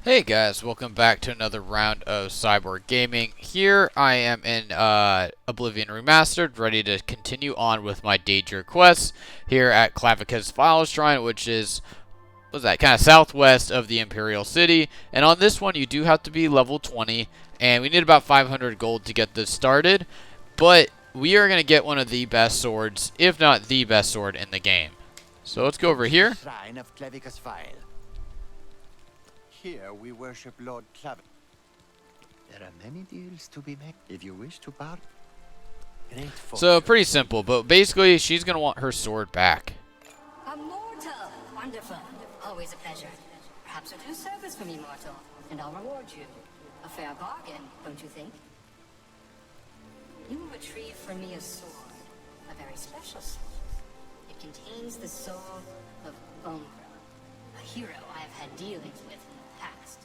Hey guys, welcome back to another round of Cyborg Gaming. Here I am in Oblivion Remastered, ready to continue on with my Daedric quests here at Clavicus Vile Shrine, which is, what's that, kind of southwest of the Imperial City. And on this one, you do have to be level 20, and we need about 500 gold to get this started. But we are going to get one of the best swords, if not the best sword in the game. So let's go over here. Shrine of Clavicus Vile. Here we worship Lord Clavicus. There are many deals to be made if you wish to bar. So pretty simple, but basically she's going to want her sword back. A mortal! Wonderful. Always a pleasure. Perhaps you'll do service for me, mortal, and I'll reward you. A fair bargain, don't you think? You will retrieve for me a sword. A very special sword. It contains the soul of Umbra, a hero I have had dealings with in the past.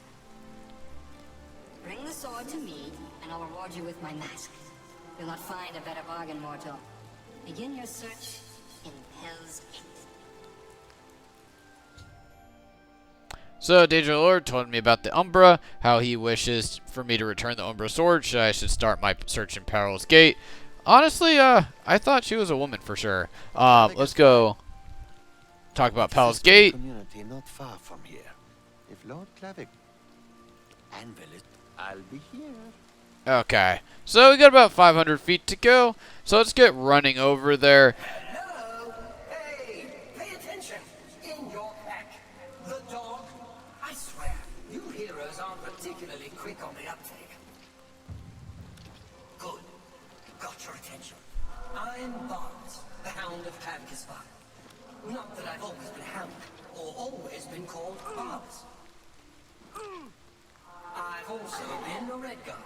Bring the sword to me, and I'll reward you with my mask. You'll not find a better bargain, mortal. Begin your search in Hell's Gate. So, Daedric Lord told me about the Umbra, how he wishes for me to return the Umbra Sword. I should start my search in Peril's Gate. Honestly, I thought she was a woman for sure. Let's go talk about Peril's Gate. Community not far from here. If Lord Clavicus anvil it, I'll be here. Okay, so we got about 500 feet to go. So let's get running over there. Hello! Hey! Pay attention! In your pack, the dog. I swear, you heroes aren't particularly quick on the uptake. Good. Got your attention. I'm Barnes, the Hound of Clavicus Vile. Not that I've always been Hound, or always been called Barnes. I've also been a Red Guard.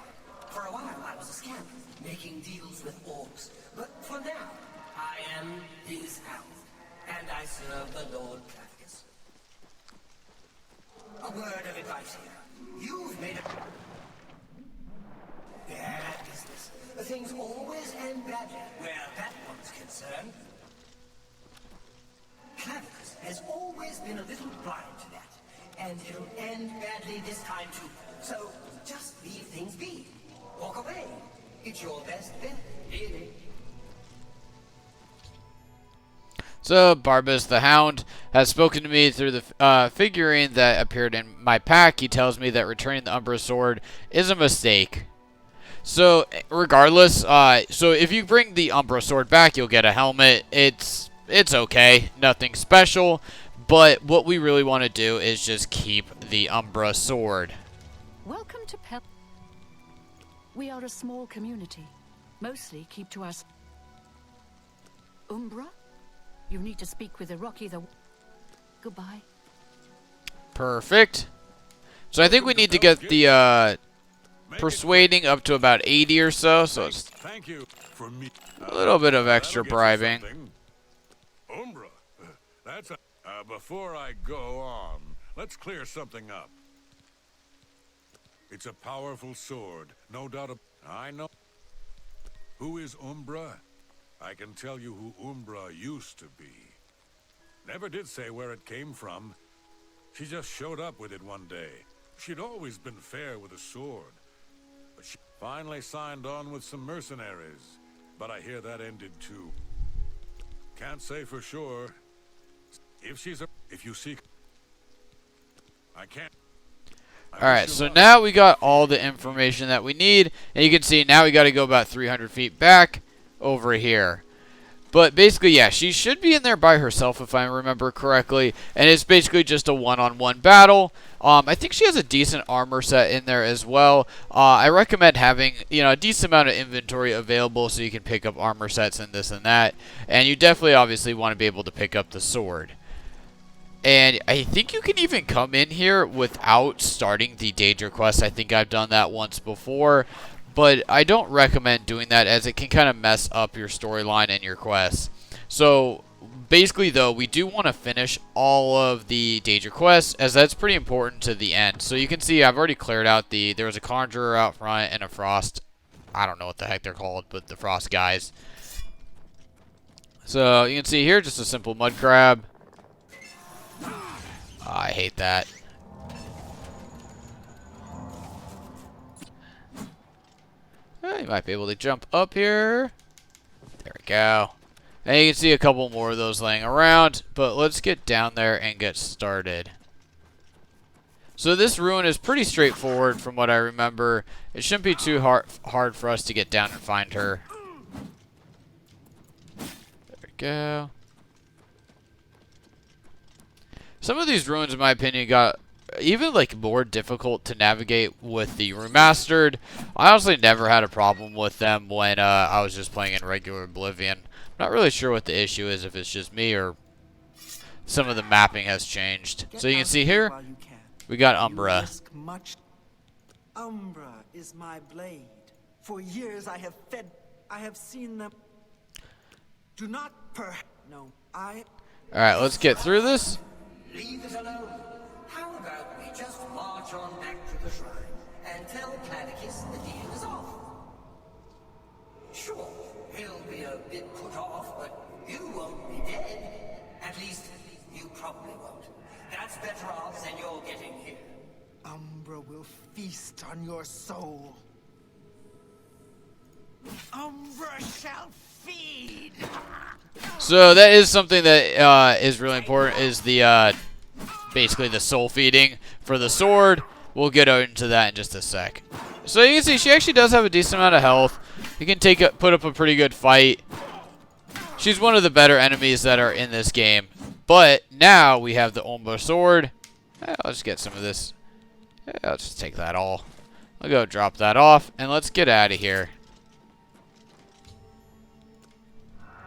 For a while I was a scamp, making deals with orcs. But for now, I am his hound, and I serve the Lord Clavicus. A word of advice here. You've made a bad business. Things always end badly where that one's concerned. Clavicus has always been a little blind to that, and it'll end badly this time too. So just leave things be. Walk away. It's your best bet, really. So, Barbas the Hound has spoken to me through the figurine that appeared in my pack. He tells me that returning the Umbra Sword is a mistake. So, regardless, so if you bring the Umbra Sword back, you'll get a helmet. It's okay. Nothing special. But what we really want to do is just keep the Umbra Sword. Welcome to Pep. We are a small community. Mostly keep to us. Umbra? You need to speak with Iraqi the... Goodbye. Perfect. So I think we need to get the persuading up to about 80 or so. So it's Thank you for me. a little bit of extra bribing. Umbra, that's a... before I go on, let's clear something up. It's a powerful sword, no doubt. I know. Who is Umbra? I can tell you who Umbra used to be. Never did say where it came from. She just showed up with it one day. She'd always been fair with a sword. But she finally signed on with some mercenaries. But I hear that ended too. Can't say for sure. If you seek... I can't... Alright, so now we got all the information that we need. And you can see now we got to go about 300 feet back over here. But basically, yeah, she should be in there by herself if I remember correctly. And it's basically just a one-on-one battle. I think she has a decent armor set in there as well. I recommend having, a decent amount of inventory available so you can pick up armor sets and this and that. And you definitely obviously want to be able to pick up the sword. And I think you can even come in here without starting the Daedric quest. I think I've done that once before. But I don't recommend doing that as it can kind of mess up your storyline and your quests. So basically though, we do want to finish all of the Daedric quests as that's pretty important to the end. So you can see I've already cleared out there was a Conjurer out front and a Frost. I don't know what the heck they're called, but the Frost guys. So you can see here just a simple mud crab. I hate that. you might be able to jump up here. There we go. And you can see a couple more of those laying around, but let's get down there and get started. So this ruin is pretty straightforward from what I remember. It shouldn't be too hard for us to get down and find her. There we go. Some of these ruins, in my opinion, got even like more difficult to navigate with the remastered. I honestly never had a problem with them when I was just playing in regular Oblivion. I'm not really sure what the issue is, if it's just me or some of the mapping has changed. So you can see here, we got Umbra. Umbra is my blade. For years I have seen them. Do not no, Alright, let's get through this. Leave it alone. How about we just march on back to the shrine and tell Clavicus the deal is off? Sure, he'll be a bit put off, but you won't be dead. At least, you probably won't. That's better odds than you're getting here. Umbra will feast on your soul. Umbra shall feed. So that is something that is really important, is the basically the soul feeding for the sword. We'll get into that in just a sec. So you can see she actually does have a decent amount of health. You can put up a pretty good fight. She's one of the better enemies that are in this game. But now we have the Umbra Sword. I'll just get some of this. I'll just take that all. I'll go drop that off, and let's get out of here.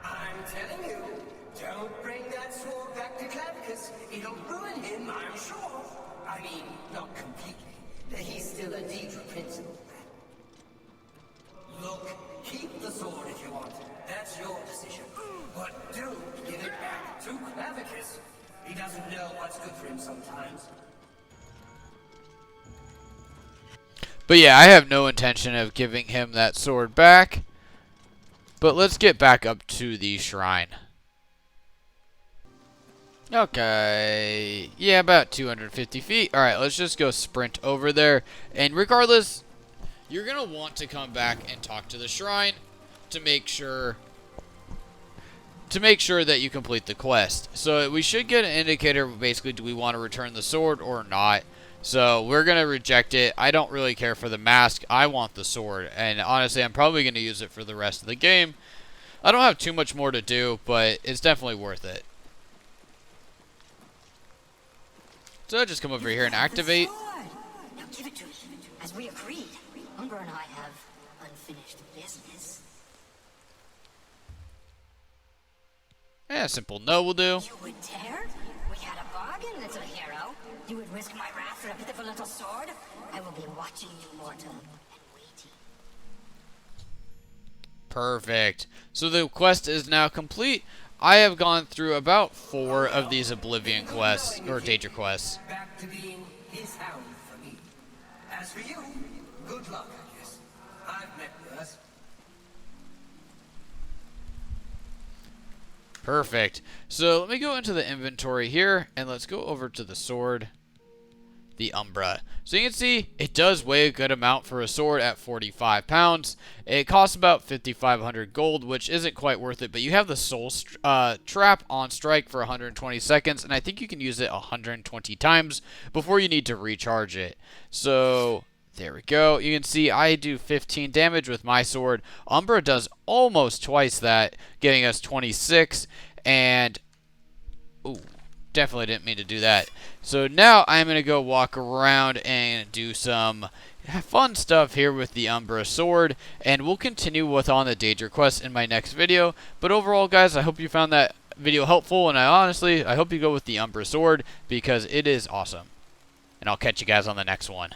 I'm telling you, don't bring that sword back to Clavicus. It'll ruin him, I'm sure. I mean, not completely. He's still a Daedric principal. Look, keep the sword if you want. That's your decision. But don't give it back to Clavicus. He doesn't know what's good for him sometimes. But yeah, I have no intention of giving him that sword back. But let's get back up to the shrine. Okay. Yeah, about 250 feet. Alright, let's just go sprint over there. And regardless, you're going to want to come back and talk to the shrine to make sure that you complete the quest. So we should get an indicator, basically, do we want to return the sword or not. So we're going to reject it. I don't really care for the mask. I want the sword. And honestly, I'm probably going to use it for the rest of the game. I don't have too much more to do, but it's definitely worth it. So just come over here and activate. Now give it to me. As we agreed, Umbra and I have unfinished business. Yeah, simple no will do. You would dare? We had a bargain, little hero. You would risk my wrath for a pitiful little sword? I will be watching you, mortal, and waiting. Perfect. So the quest is now complete. I have gone through about 4 of these Oblivion quests, or Daedric quests. Back to being his hound for me. As for you, good luck, I guess. I've met worse. Perfect. So let me go into the inventory here, and let's go over to the sword, the Umbra. So you can see it does weigh a good amount for a sword at 45 pounds. It costs about 5,500 gold, which isn't quite worth it, but you have the soul trap on strike for 120 seconds, and I think you can use it 120 times before you need to recharge it. So there we go. You can see I do 15 damage with my sword. Umbra does almost twice that, getting us 26, and ooh, definitely didn't mean to do that. So now I'm going to go walk around and do some fun stuff here with the Umbra Sword, and we'll continue with on the Daedric quest in my next video. But overall, guys, I hope you found that video helpful, and I hope you go with the Umbra Sword because it is awesome. And I'll catch you guys on the next one.